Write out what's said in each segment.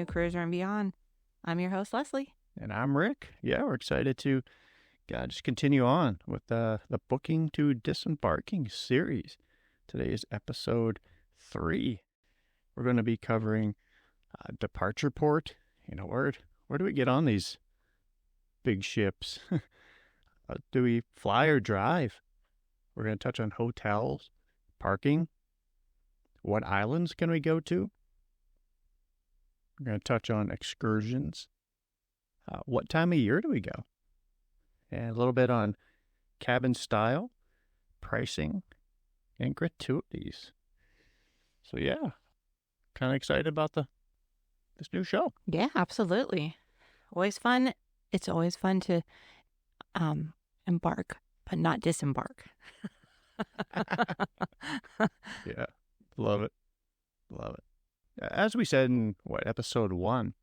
new cruiser and beyond. I'm your host, Leslie. And I'm Rick. Yeah, we're excited to just continue on with the Booking to Disembarking series. Today is episode 3. We're going to be covering departure port. Where do we get on these big ships? Do we fly or drive? We're going to touch on hotels, parking. What islands can we go to? We're going to touch on excursions. What time of year do we go? And a little bit on cabin style, pricing, and gratuities. So yeah, kind of excited about this new show. Yeah, absolutely. Always fun. It's always fun to embark, but not disembark. Yeah, love it. As we said in episode 1,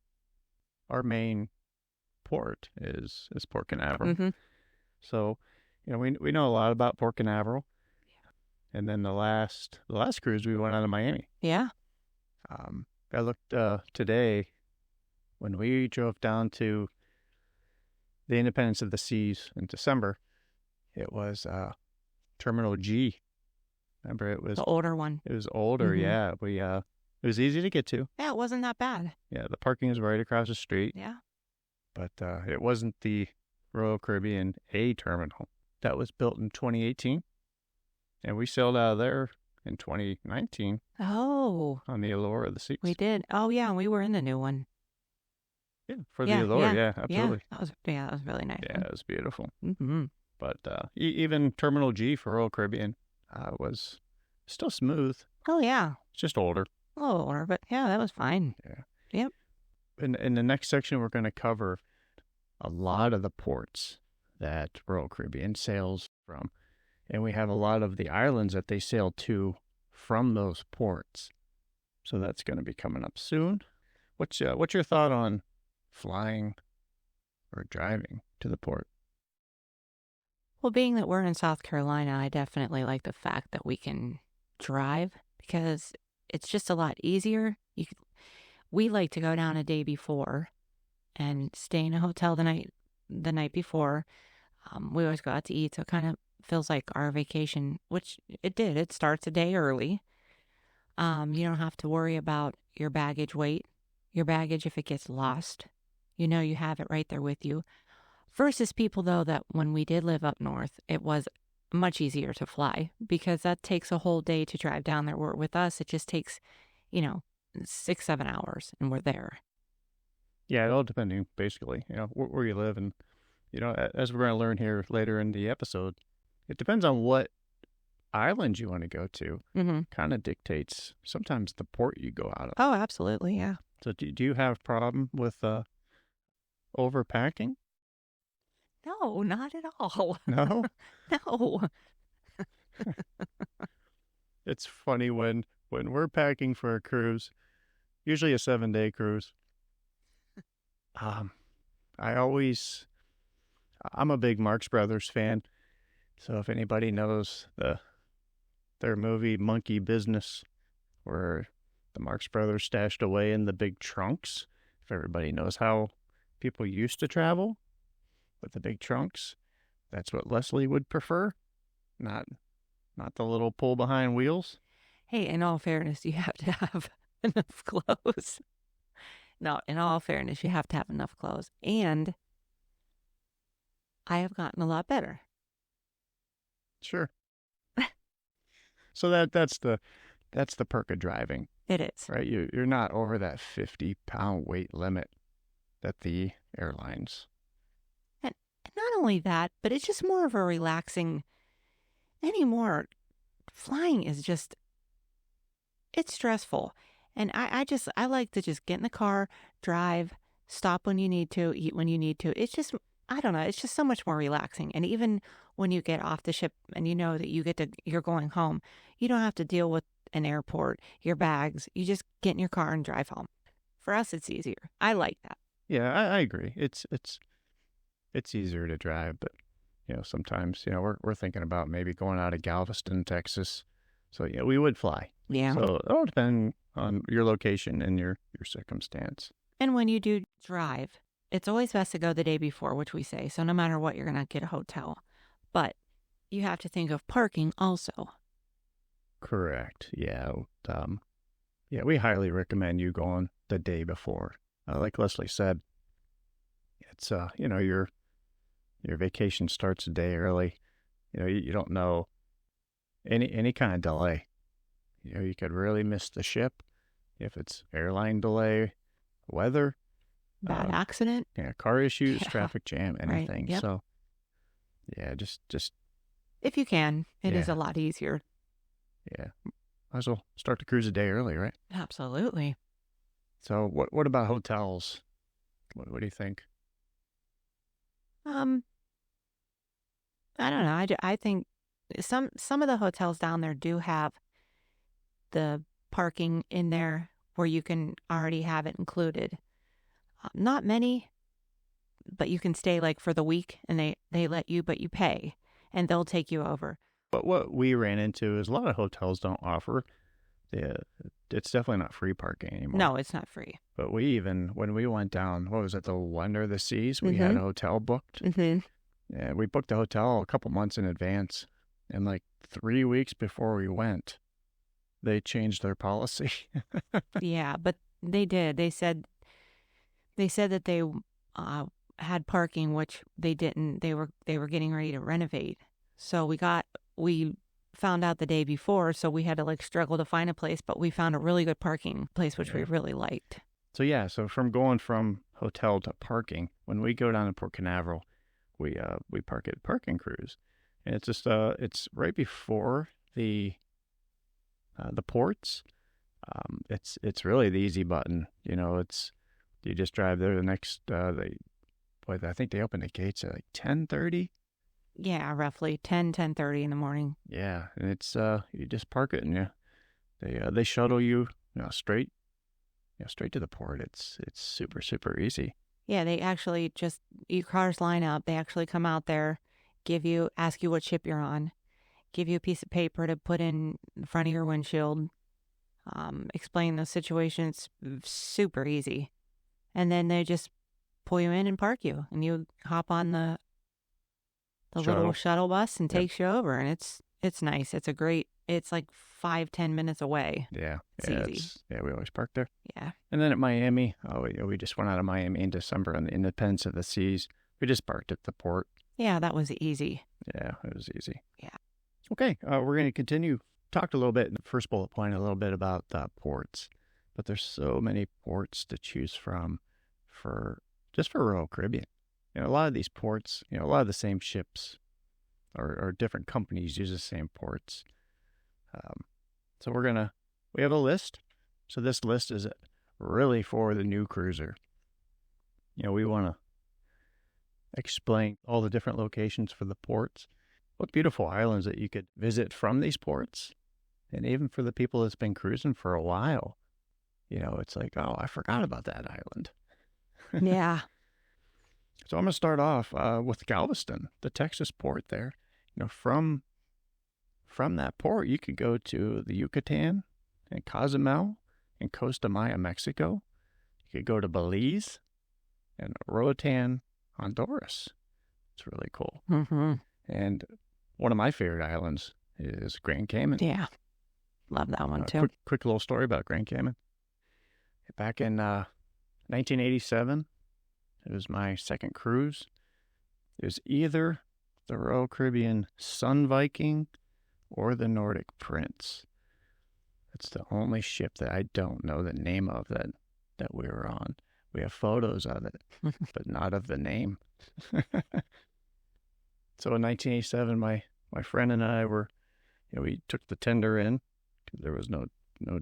our main port is Port Canaveral. Mm-hmm. So, we know a lot about Port Canaveral. Yeah. And then the last cruise we went out of Miami. Yeah. I looked today when we drove down to the Independence of the Seas in December. It was Terminal G. Remember, it was the older one. It was older, Mm-hmm. yeah. It was easy to get to. Yeah, it wasn't that bad. Yeah, the parking is right across the street. Yeah. But it wasn't the Royal Caribbean A terminal. That was built in 2018. And we sailed out of there in 2019. Oh. On the Allure of the Seas. We did. Oh, yeah, and we were in the new one. Yeah, for the Allure, yeah, absolutely. Yeah, that was really nice. Yeah, it was beautiful. Mm-hmm. But even Terminal G for Royal Caribbean was still smooth. Oh, yeah. It's just older. A little older, but yeah, that was fine. Yeah. Yep. In the next section, we're going to cover a lot of the ports that Royal Caribbean sails from. And we have a lot of the islands that they sail to from those ports. So that's going to be coming up soon. What's your thought on flying or driving to the port? Well, being that we're in South Carolina, I definitely like the fact that we can drive because it's just a lot easier. We like to go down a day before and stay in a hotel the night before. We always go out to eat, so it kind of feels like our vacation, which it did. It starts a day early. You don't have to worry about your baggage weight. Your baggage, if it gets lost, you have it right there with you. Versus people, though, that when we did live up north, it was much easier to fly because that takes a whole day to drive down there. Where with us, it just takes, 6-7 hours and we're there. Yeah, it all depending, basically, where you live. And, as we're going to learn here later in the episode, it depends on what island you want to go to. Mm-hmm. Kind of dictates sometimes the port you go out of. Oh, absolutely, yeah. So do you have a problem with overpacking? No, not at all. No? No. It's funny when we're packing for a cruise, usually a 7-day cruise. I'm a big Marx Brothers fan. So if anybody knows their movie Monkey Business, where the Marx Brothers stashed away in the big trunks, if everybody knows how people used to travel with the big trunks, that's what Leslie would prefer, not the little pull behind wheels. Hey, in all fairness, you have to have enough clothes. No, in all fairness, you have to have enough clothes. And I have gotten a lot better. Sure. So that's the perk of driving. It is. Right? You're not over that 50-pound weight limit that the airlines. And not only that, but it's just more of a relaxing. Anymore, flying is just, it's stressful. And I like to just get in the car, drive, stop when you need to, eat when you need to. It's just, I don't know, it's just so much more relaxing. And even when you get off the ship and you know that you're going home, you don't have to deal with an airport, your bags. You just get in your car and drive home. For us, it's easier. I like that. Yeah, I agree. It's easier to drive, but sometimes we're thinking about maybe going out of Galveston, Texas. So we would fly. Yeah. So it all depends on your location and your circumstance. And when you do drive, it's always best to go the day before, which we say. So no matter what, you're going to get a hotel. But you have to think of parking also. Correct. Yeah. Yeah, we highly recommend you going the day before. Like Leslie said, it's your vacation starts a day early. You don't know any kind of delay. You could really miss the ship if it's airline delay, weather, Bad accident. yeah, car issues, Yeah. traffic jam, anything. Right. Yep. So, yeah, just If you can, it is Yeah. a lot easier. yeah, might as well start the cruise a day early, right? Absolutely. So, what about hotels? What do you think? I don't know. I think some of the hotels down there do have the parking in there where you can already have it included. Not many, but you can stay like for the week and they let you, but you pay and they'll take you over. But what we ran into is a lot of hotels don't offer. It's definitely not free parking anymore. No, it's not free. But when we went down, what was it, the Wonder of the Seas? We had a hotel booked. Mm-hmm. Yeah, we booked the hotel a couple months in advance. And like 3 weeks before we went, they changed their policy. Yeah, but they did. They said that they had parking, which they didn't. They were getting ready to renovate. So we found out the day before, so we had to like struggle to find a place, but we found a really good parking place, which we really liked. So yeah, from going from hotel to parking, when we go down to Port Canaveral, we park at Parking Cruise, and it's just it's right before the ports. It's really the easy button. You just drive there. The next I think they open the gates at like 10:30. Yeah, roughly 10:30 in the morning. Yeah, and it's you just park it and they shuttle you, straight to the port. It's super super easy. Yeah, they actually just your cars line up. They actually come out there, ask you what ship you're on, give you a piece of paper to put in front of your windshield, explain the situation. It's super easy, and then they just pull you in and park you, and you hop on the little shuttle bus and takes you over, and it's nice. It's like 5-10 minutes away. Yeah, it's easy. We always park there. Yeah. And then at Miami, we just went out of Miami in December on the Independence of the Seas. We just parked at the port. Yeah, that was easy. Yeah, it was easy. Yeah. Okay, we're going to continue. Talked a little bit in the first bullet point, a little bit about ports, but there's so many ports to choose from for Royal Caribbean. A lot of these ports, a lot of the same ships or different companies use the same ports. So we have a list. So this list is really for the new cruiser. We want to explain all the different locations for the ports, what beautiful islands that you could visit from these ports, and even for the people that's been cruising for a while. It's like, oh, I forgot about that island. Yeah. So I'm going to start off with Galveston, the Texas port there. From that port, you could go to the Yucatan and Cozumel and Costa Maya, Mexico. You could go to Belize and Roatan, Honduras. It's really cool. Mm-hmm. And one of my favorite islands is Grand Cayman. Yeah. Love that one too. Quick little story about Grand Cayman. Back in 1987, it was my second cruise. It was either the Royal Caribbean Sun Viking or the Nordic Prince. It's the only ship that I don't know the name of that we were on. We have photos of it, but not of the name. So in 1987, my friend and I we took the tender in. There was no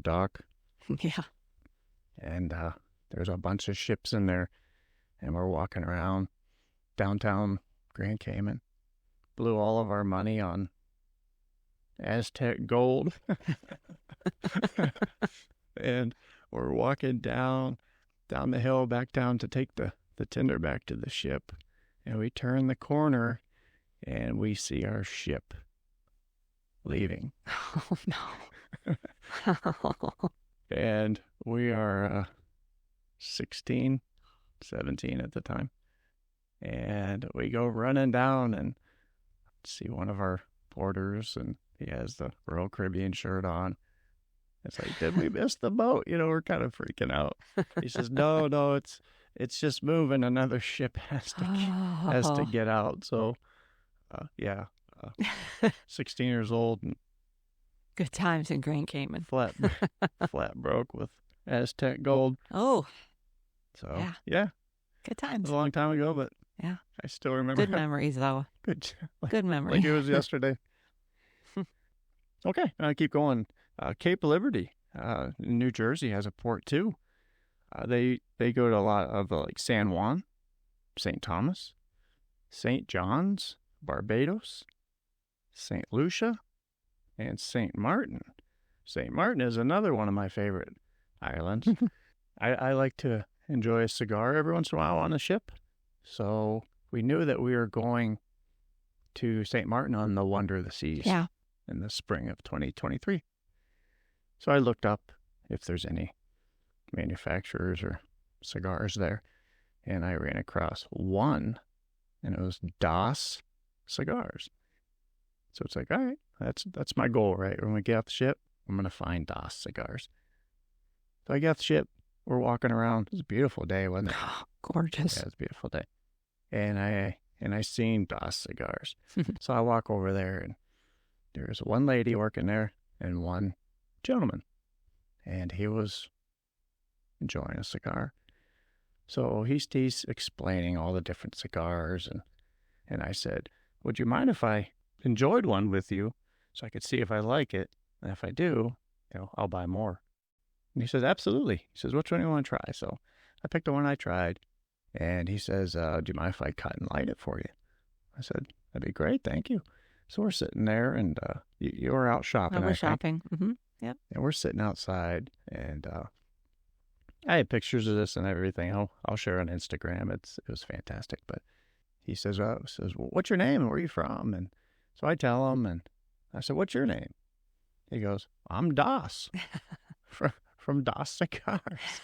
dock. Yeah. And there's a bunch of ships in there. And we're walking around downtown Grand Cayman. Blew all of our money on Aztec gold. And we're walking down the hill back down to take the tender back to the ship. And we turn the corner and we see our ship leaving. Oh, no. And we are 16, 17 at the time. And we go running down and see one of our porters, and he has the Royal Caribbean shirt on. It's like, did we miss the boat? We're kind of freaking out. He says, no, it's just moving. Another ship has to get out. So, 16 years old and good times in Grand Cayman. flat broke with Aztec gold. Oh, so yeah, good it times. was a long time ago, but yeah, I still remember. Good memories, though. Good memory. Like it was yesterday. Okay, keep going. Cape Liberty, New Jersey has a port too. They go to a lot of like San Juan, St. Thomas, St. John's, Barbados, St. Lucia, and St. Martin. St. Martin is another one of my favorite islands. I like to enjoy a cigar every once in a while on the ship. So we knew that we were going to St. Martin on the Wonder of the Seas in the spring of 2023. So I looked up if there's any manufacturers or cigars there, and I ran across one, and it was Das Cigars. So it's like, all right, that's my goal, right? When we get off the ship, I'm going to find Das Cigars. So I get off the ship, we're walking around. It was a beautiful day, wasn't it? Gorgeous. Yeah, it was a beautiful day. And I seen Das Cigars. So I walk over there, and there's one lady working there and one gentleman. And he was enjoying a cigar. So he's explaining all the different cigars, and I said, would you mind if I enjoyed one with you so I could see if I like it? And if I do, I'll buy more. And he says, absolutely. He says, which one do you want to try? So I picked the one I tried, and he says, do you mind if I cut and light it for you? I said, that'd be great, thank you. So we're sitting there, and you were out shopping. We're shopping. Mm-hmm. Yep. And we're sitting outside, and I had pictures of this and everything. I'll share on Instagram. It was fantastic. But he says, well, what's your name and where are you from? And so I tell him, and I said, what's your name? He goes, I'm Das from Das Cigars.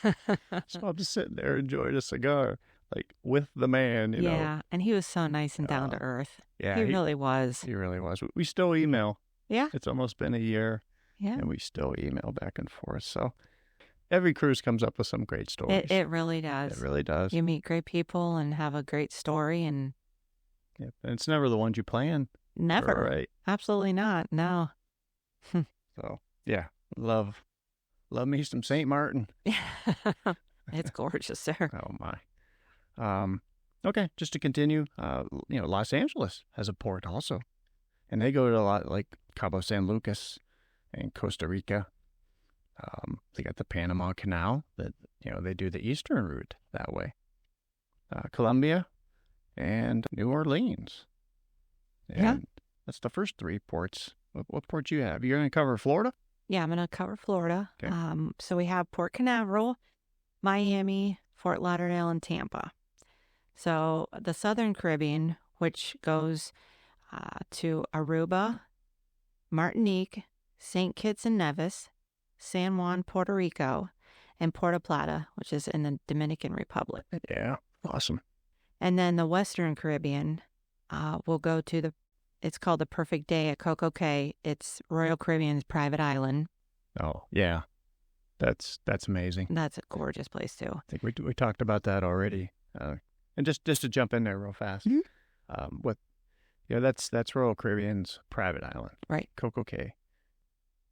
So I'm just sitting there enjoying a cigar, like with the man, you know. Yeah, and he was so nice and down to earth. Yeah, he really was. He really was. We still email. Yeah. It's almost been a year. Yeah. And we still email back and forth. So every cruise comes up with some great stories. It really does. It really does. You meet great people and have a great story, and yep. And it's never the ones you plan. Never. Right. Absolutely not. No. So yeah, love me some St. Martin. It's gorgeous there. Oh my. Okay, just to continue, Los Angeles has a port also, and they go to a lot like Cabo San Lucas and Costa Rica. They got the Panama Canal that they do the eastern route that way. Colombia and New Orleans. And that's the first three ports. What ports you have? You're going to cover Florida? Yeah, I'm going to cover Florida. Okay. So we have Port Canaveral, Miami, Fort Lauderdale, and Tampa. So the Southern Caribbean, which goes to Aruba, Martinique, St. Kitts and Nevis, San Juan, Puerto Rico, and Puerto Plata, which is in the Dominican Republic. Yeah, awesome. And then the Western Caribbean will go to it's called the Perfect Day at Coco Cay. It's Royal Caribbean's private island. Oh, yeah. That's amazing. That's a gorgeous place, too. I think we talked about that already. And just to jump in there real fast, that's Royal Caribbean's private island. Right. Coco Cay.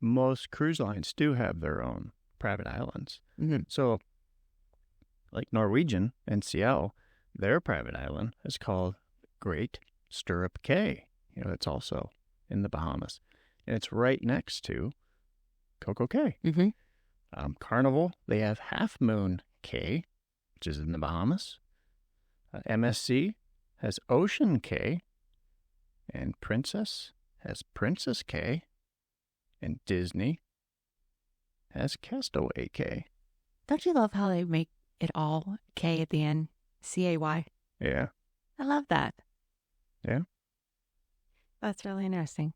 Most cruise lines do have their own private islands. Mm-hmm. So, like Norwegian, NCL, their private island is called Great Stirrup Cay. That's also in the Bahamas. And it's right next to Coco Cay. Mm-hmm. Carnival, they have Half Moon Cay, which is in the Bahamas. MSC has Ocean Cay. And Princess has Princess Cay. And Disney has Castaway Cay. Don't you love how they make it all K at the end? C-A-Y. Yeah. I love that. Yeah. That's really interesting.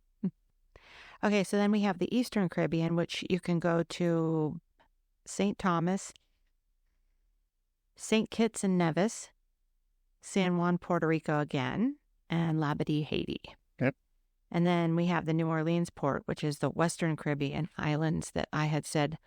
Okay, so then we have the Eastern Caribbean, which you can go to St. Thomas, St. Kitts and Nevis, San Juan, Puerto Rico again, and Labadee, Haiti. Yep. And then we have the New Orleans port, which is the Western Caribbean islands that I had said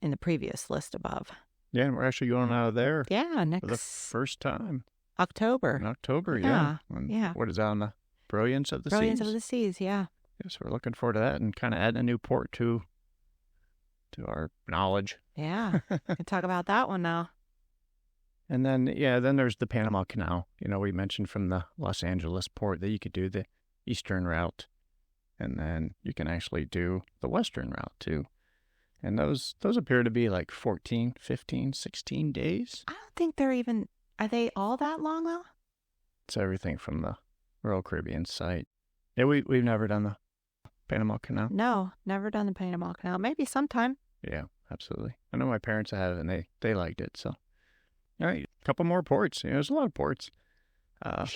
in the previous list above. Yeah, and we're actually going out of there Yeah, for the first time. October. In October, Yeah. And what is that, on the Brilliance of the Brilliance Seas? of the Seas, yeah. Yes, we're looking forward to that and kind of adding a new port to our knowledge. Yeah, can talk about that one now. And then, then there's the Panama Canal. We mentioned from the Los Angeles port that you could do the eastern route, and then you can actually do the western route too. And those appear to be like 14, 15, 16 days. I don't think are they all that long though? It's everything from the Royal Caribbean site. Yeah, we've never done the Panama Canal. No, never done the Panama Canal. Maybe sometime. Yeah, absolutely. I know my parents have, and they liked it. So, all right, a couple more ports. There's a lot of ports.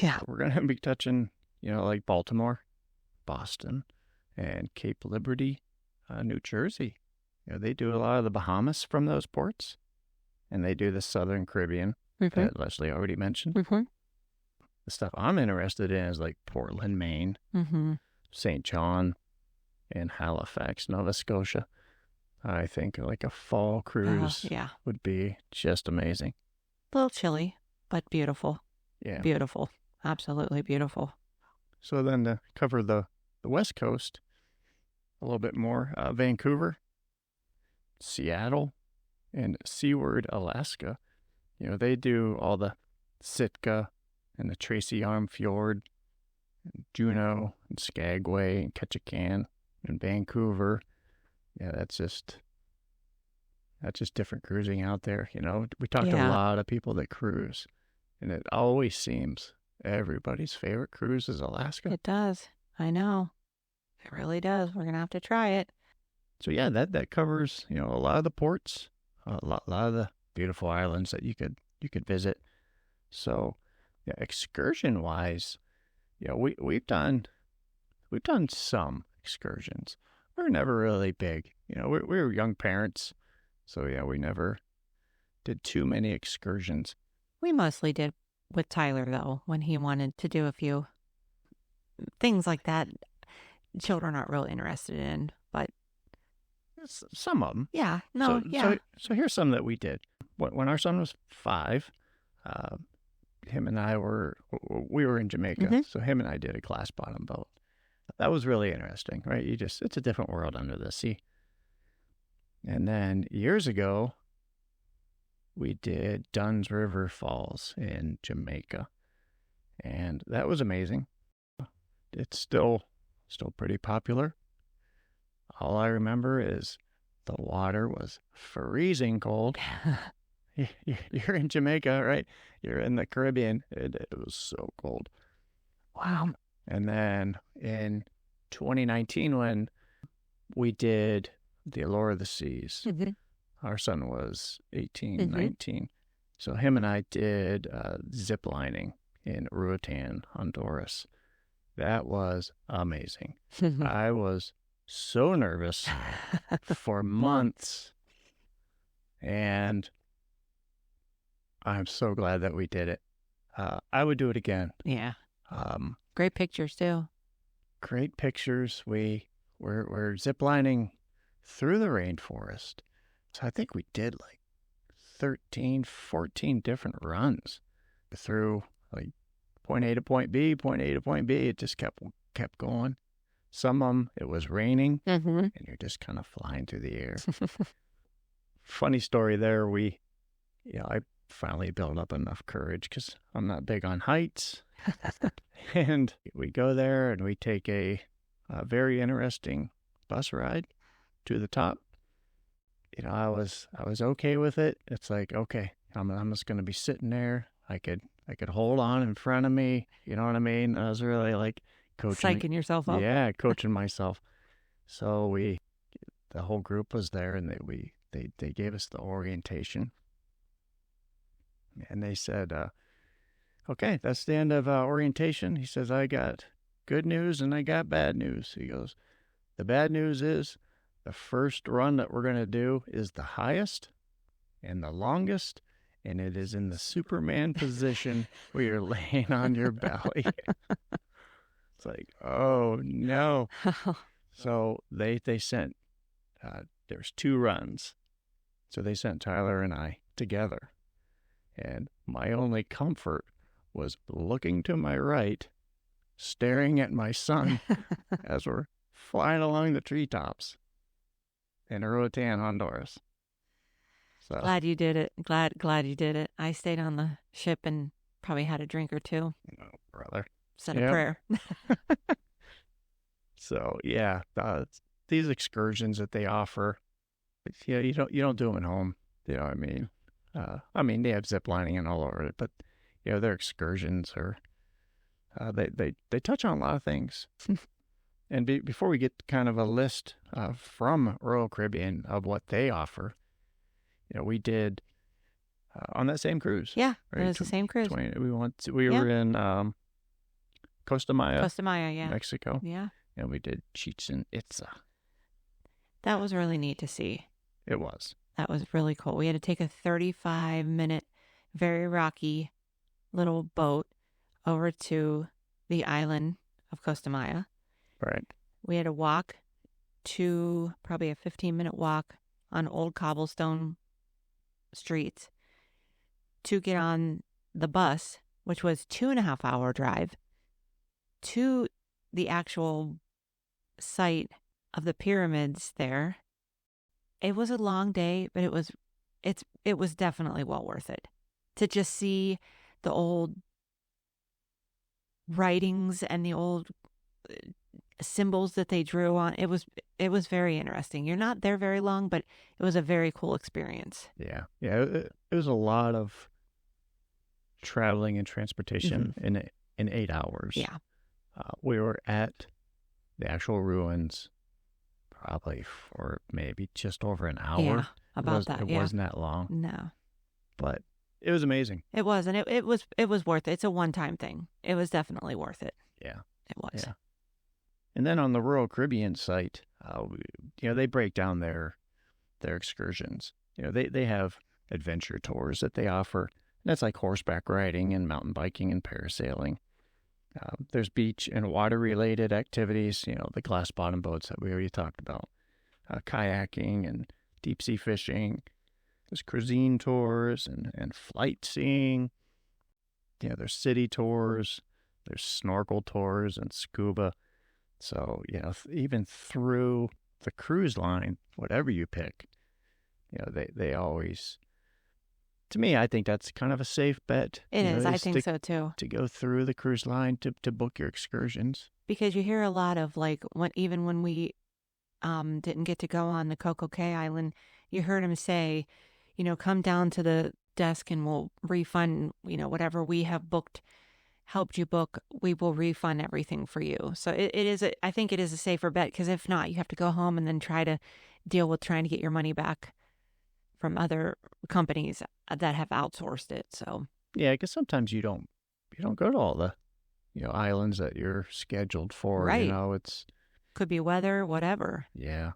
Yeah. We're going to be touching, like Baltimore, Boston, and Cape Liberty, New Jersey. They do a lot of the Bahamas from those ports, and they do the Southern Caribbean that Leslie already mentioned. Mm-hmm. The stuff I'm interested in is like Portland, Maine, St. John, and Halifax, Nova Scotia. I think like a fall cruise would be just amazing. A little chilly, but beautiful. Yeah. Beautiful. Absolutely beautiful. So then to cover the West Coast a little bit more, Vancouver, Seattle, and Seward, Alaska. They do all the Sitka and the Tracy Arm Fjord, and Juneau, and Skagway, and Ketchikan, and Vancouver. Yeah, that's just different cruising out there. We talked to a lot of people that cruise, and it always seems everybody's favorite cruise is Alaska. It does. I know. It really does. We're going to have to try it. So yeah, that covers, a lot of the ports, a lot of the beautiful islands that you could visit. So yeah, excursion wise, we've done some excursions. We're never really big. We were young parents, so yeah, we never did too many excursions. We mostly did with Tyler, though, when he wanted to do a few things like that. Children aren't real interested in, but some of them. Yeah, no, So here's some that we did. When our son was 5, him and I we were in Jamaica, so him and I did a glass bottom boat. That was really interesting, right? It's a different world under the sea. And then years ago, we did Dunn's River Falls in Jamaica, and that was amazing. It's still pretty popular. All I remember is the water was freezing cold. You're in Jamaica, right? You're in the Caribbean. It was so cold. Wow. And then in 2019, when we did the Allure of the Seas, our son was 18, 19. So him and I did zip lining in Roatan, Honduras. That was amazing. I was so nervous for months. And I'm so glad that we did it. I would do it again. Yeah. Great pictures, too. Great pictures. We're ziplining through the rainforest. So I think we did like 13, 14 different runs through like point A to point B, point A to point B. It just kept going. Some of them, it was raining, and you're just kind of flying through the air. Funny story there. I finally built up enough courage because I'm not big on heights. And we go there and we take a very interesting bus ride to the top. I was okay with it. It's like, okay, I'm just going to be sitting there. I could hold on in front of me. You know what I mean? I was really like coaching. Psyching yourself up. Yeah, coaching myself. So the whole group was there, and they gave us the orientation. And they said, okay, that's the end of orientation. He says, I got good news and I got bad news. He goes, the bad news is the first run that we're going to do is the highest and the longest and it is in the Superman position where you're laying on your belly. It's like, oh no. So they sent, there's 2 runs. So they sent Tyler and I together. And my only comfort was looking to my right, staring at my son as we're flying along the treetops in Roatan, Honduras. So Glad you did it. Glad you did it. I stayed on the ship and probably had a drink or 2. oh, brother. Said a prayer. So yeah, these excursions that they offer, yeah, you don't do them at home. You know what I mean? They have zip lining and all over it, but their excursions are they touch on a lot of things. And before we get kind of a list from Royal Caribbean of what they offer, we did on that same cruise. Yeah, right? It was the same cruise. We were in Costa Maya, yeah, Mexico. Yeah, and we did Chichen Itza. That was really neat to see. It was. That was really cool. We had to take a 35-minute, very rocky little boat over to the island of Costa Maya. Right. We had to walk to probably a 15-minute walk on old cobblestone streets to get on the bus, which was 2.5-hour drive to the actual site of the pyramids there. It was a long day, but it was definitely well worth it to just see the old writings and the old symbols that they drew on. It was very interesting. You're not there very long, but it was a very cool experience. Yeah. It was a lot of traveling and transportation in 8 hours. Yeah. We were at the actual ruins probably for maybe just over an hour. Yeah, it wasn't that long. No. But it was amazing. It was, and it was worth it. It's a one-time thing. It was definitely worth it. Yeah. It was. Yeah. And then on the Royal Caribbean site, they break down their excursions. They have adventure tours that they offer. And that's like horseback riding and mountain biking and parasailing. There's beach and water-related activities, the glass bottom boats that we already talked about, kayaking and deep-sea fishing. There's cuisine tours and flight seeing. There's city tours. There's snorkel tours and scuba. So, even through the cruise line, whatever you pick, they always... To me, I think that's kind of a safe bet. It is. I think so too. To go through the cruise line to book your excursions. Because you hear a lot of even when we didn't get to go on the Coco Cay Island, you heard him say, come down to the desk and we'll refund, whatever we have helped you book, we will refund everything for you. So I think it is a safer bet, because if not, you have to go home and then try to deal with trying to get your money back from other companies that have outsourced it. So yeah, because sometimes you don't go to all the islands that you're scheduled for. Right. It's could be weather, whatever. Yeah,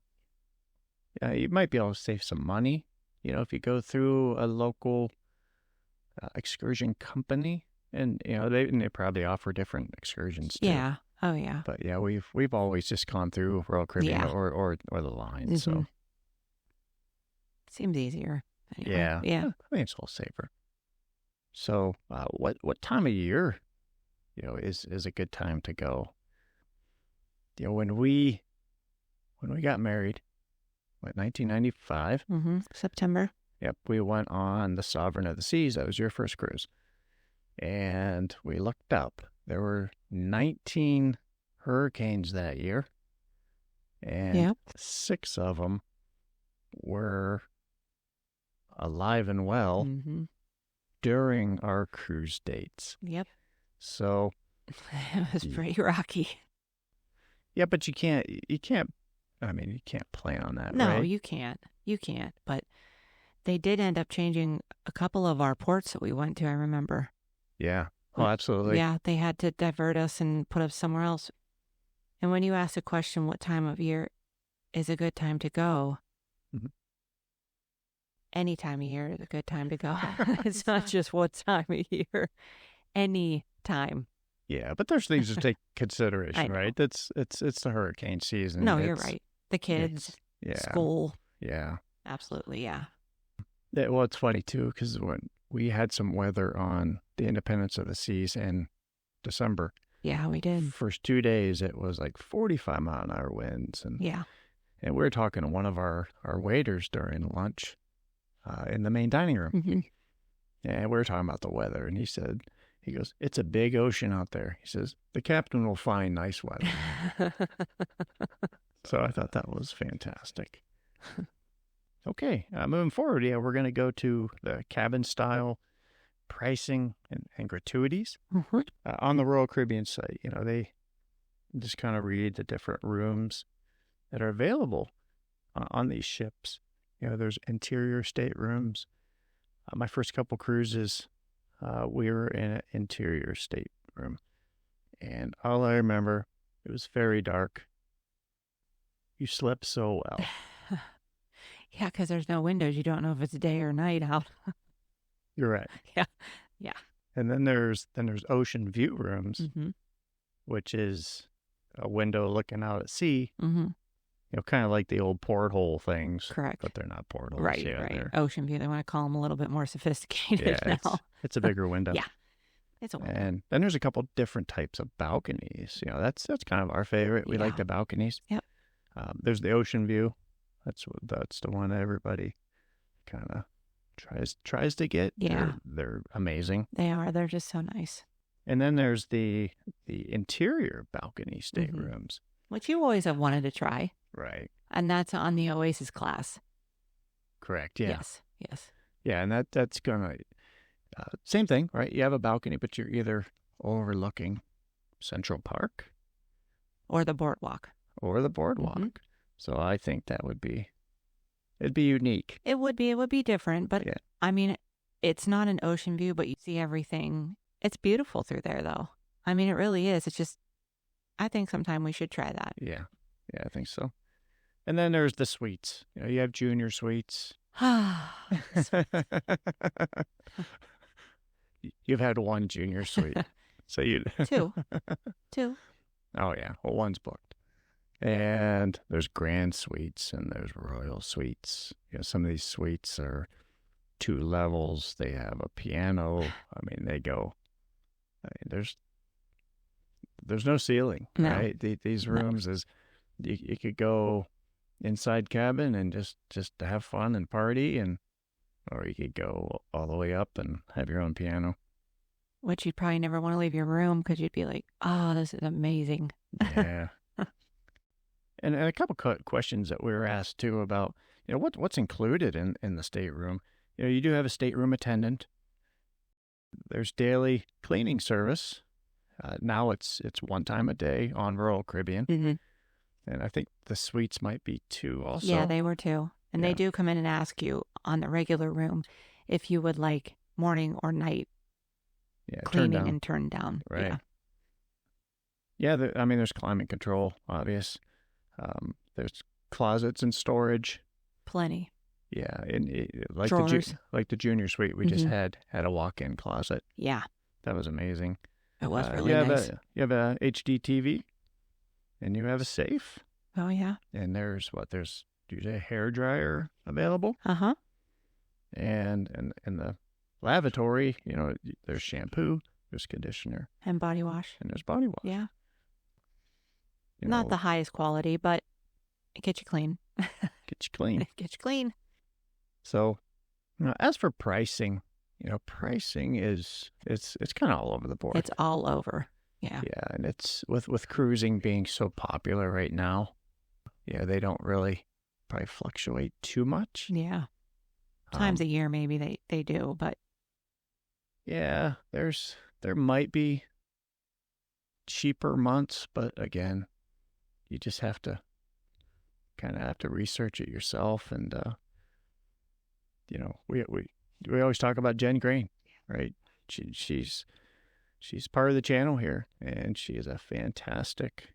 you might be able to save some money. If you go through a local excursion company, and they probably offer different excursions too. Yeah. Oh yeah. But yeah, we've always just gone through Royal Caribbean or the line. So. Seems easier. Anyway. Yeah. Yeah. I mean, it's a little safer. So, what time of year, is a good time to go? When we got married, 1995? September. Yep. We went on the Sovereign of the Seas. That was your first cruise. And we looked up. There were 19 hurricanes that year. And 6 of them were alive and well during our cruise dates. Yep. So it was pretty rocky. Yeah, but you can't plan on that, no, right? No, you can't. But they did end up changing a couple of our ports that we went to, I remember. Yeah. Oh, absolutely. Yeah, they had to divert us and put us somewhere else. And when you ask the question, what time of year is a good time to go? Any time of year is a good time to go. It's not just what time of year. Any time. Yeah, but there's things to take I consideration, know. right? It's the hurricane season. No, you're right. The kids, Yeah, school. yeah. Absolutely, yeah. Well, it's funny too because when we had some weather on the Independence of the Seas in December. Yeah, we did. First 2 days, it was like 45-mile-an-hour winds, and Yeah. we were talking to one of our waiters during lunch in the main dining room, Mm-hmm. and we were talking about the weather, and he goes, "It's a big ocean out there." He says, "The captain will find nice weather." So I thought that was fantastic. Okay, moving forward, we're going to go to the cabin style pricing and gratuities. Mm-hmm. On the Royal Caribbean site, they just kind of read the different rooms that are available on these ships. There's interior staterooms. My first couple cruises, we were in an interior stateroom. And all I remember, it was very dark. You slept so well. Yeah, because there's no windows. You don't know if it's day or night out. You're right. Yeah. And then there's ocean view rooms, Mm-hmm. which is a window looking out at sea. Mm-hmm. Kind of like the old porthole things. Correct. But they're not portholes. Right. They're, Ocean view. They want to call them a little bit more sophisticated yeah, now. it's a bigger window. Yeah. It's a window. And then there's a couple different types of balconies. That's kind of our favorite. We like the balconies. Yep. There's the ocean view. That's the one that everybody kind of tries to get. Yeah. They're amazing. They are. They're just so nice. And then there's the interior balcony staterooms, which you always have wanted to try. Right. And that's on the Oasis class. Correct. Yeah. Yes. Yeah, and that's gonna same thing, right? You have a balcony, but you're either overlooking Central Park or the boardwalk. Mm-hmm. So I think it'd be unique. It would be different, but yeah. I mean, it's not an ocean view, but you see everything. It's beautiful through there, though. I mean, it really is. It's just, I think sometime we should try that. Yeah, I think so. And then there's the suites. You have junior suites. You've had one junior suite. So Two. Oh, yeah. Well, one's booked. And there's grand suites and there's royal suites. Some of these suites are 2 levels. They have a piano. I mean, there's no ceiling, no. right? These rooms is you could go inside cabin and just to have fun and party, or you could go all the way up and have your own piano. Which you'd probably never want to leave your room because you'd be like, oh, this is amazing. Yeah. And a couple questions that we were asked too about, what's included in the stateroom. You do have a stateroom attendant. There's daily cleaning service. Now it's one time a day on Royal Caribbean. Mm-hmm. And I think the suites might be 2 also. Yeah, they were 2. And they do come in and ask you on the regular room if you would like morning or night cleaning and turn down. Right. Yeah, there's climate control, obvious. There's closets and storage. Plenty. Yeah, and like drawers. The junior suite we just had a walk-in closet. Yeah. That was amazing. It was really nice. You have a HD TV, and you have a safe. Oh, yeah. And there's usually a hair dryer available. Uh-huh. And in the lavatory, there's shampoo, there's conditioner. And body wash. And there's body wash. Yeah. Not the highest quality, but it gets you clean. Get you clean. Get you clean. So, as for pricing, pricing it's kind of all over the board. It's all over. Yeah. Yeah, and it's with cruising being so popular right now. Yeah, they don't really probably fluctuate too much. Yeah. Times a year maybe they do, but yeah, there might be cheaper months, but again, you just have to research it yourself, and we always talk about Jenn Greene, right? She's part of the channel here, and she is a fantastic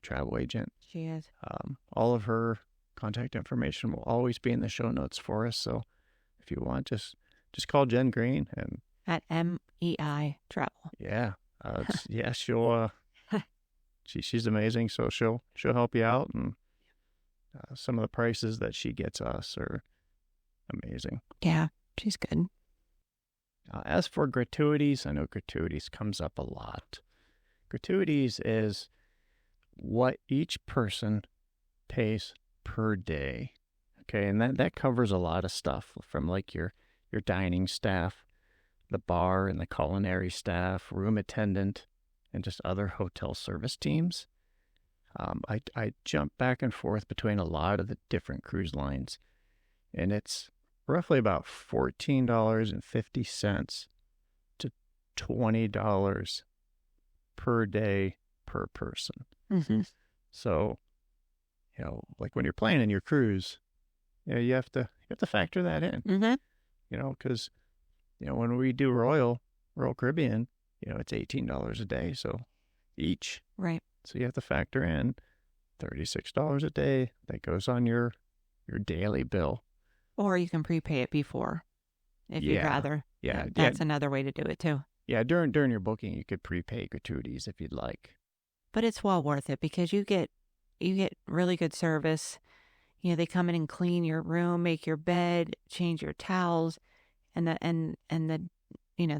travel agent. she is. All of her contact information will always be in the show notes for us. So if you want, just call Jenn Greene and at MEI Travel. Yeah, she'll she's amazing. So she'll help you out, and some of the prices that she gets us are amazing. Yeah, she's good. As for gratuities, I know gratuities comes up a lot. Gratuities is what each person pays per day. Okay, and that covers a lot of stuff, from like your dining staff, the bar and the culinary staff, room attendant, and just other hotel service teams. I jump back and forth between a lot of the different cruise lines, and it's roughly about $14.50 to $20 per day per person. Mm-hmm. So, like when you're planning your cruise, you have to factor that in. Mm-hmm. Because when we do Royal Caribbean, it's $18 a day, so each. Right. So you have to factor in $36 a day that goes on your daily bill. Or you can prepay it before, if you'd rather. Yeah. That's another way to do it too. Yeah, during your booking, you could prepay gratuities if you'd like. But it's well worth it, because you get really good service. They come in and clean your room, make your bed, change your towels, and the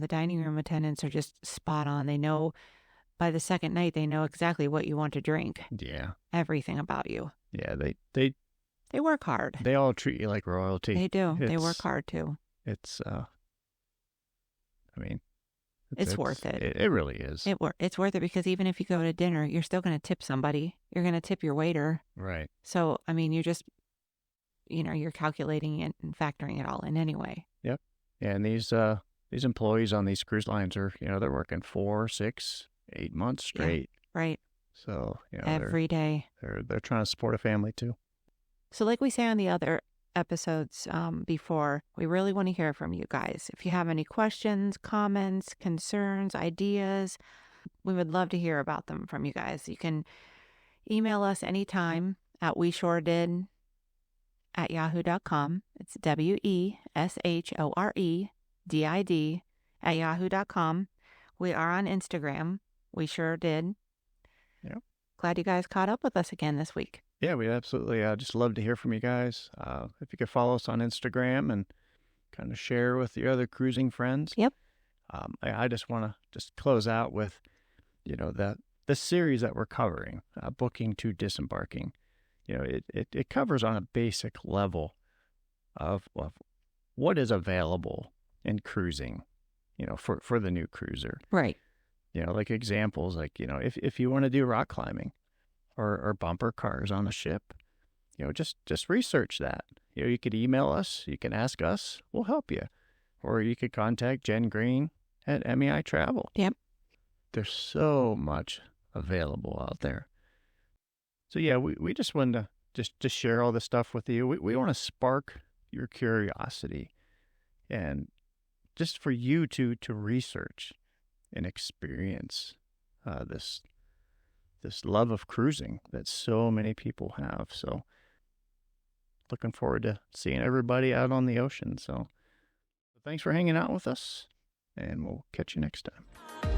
dining room attendants are just spot on. They know by the second night, they know exactly what you want to drink. Yeah. Everything about you. Yeah, they work hard. They all treat you like royalty. They do. They work hard too. It's it's worth it. It really is. It's worth it, because even if you go to dinner, you're still going to tip somebody. You're going to tip your waiter. Right. So, you just, you're calculating it and factoring it all in anyway. Yep. Yeah, and these employees on these cruise lines are, they're working 4, 6, 8 months straight. Yeah, right. So, every day. They're trying to support a family too. So like we say on the other episodes before, we really want to hear from you guys. If you have any questions, comments, concerns, ideas, we would love to hear about them from you guys. You can email us anytime at weSHOREdid@yahoo.com. It's WESHOREDID @yahoo.com. We are on Instagram. We sure did. Yep. Glad you guys caught up with us again this week. Yeah, we'd absolutely just love to hear from you guys. If you could follow us on Instagram and kind of share with your other cruising friends. Yep. I just want to close out with, the series that we're covering, booking to disembarking. It covers on a basic level of what is available in cruising, for the new cruiser. Right. Like examples, like, if you want to do rock climbing or bumper cars on a ship, just research that. You could email us, you can ask us, we'll help you. Or you could contact Jenn Greene at MEI Travel. Yep. There's so much available out there. So yeah, we just wanted to just share all this stuff with you. We want to spark your curiosity, and just for you to research and experience this love of cruising that so many people have. So looking forward to seeing everybody out on the ocean. So thanks for hanging out with us, and we'll catch you next time.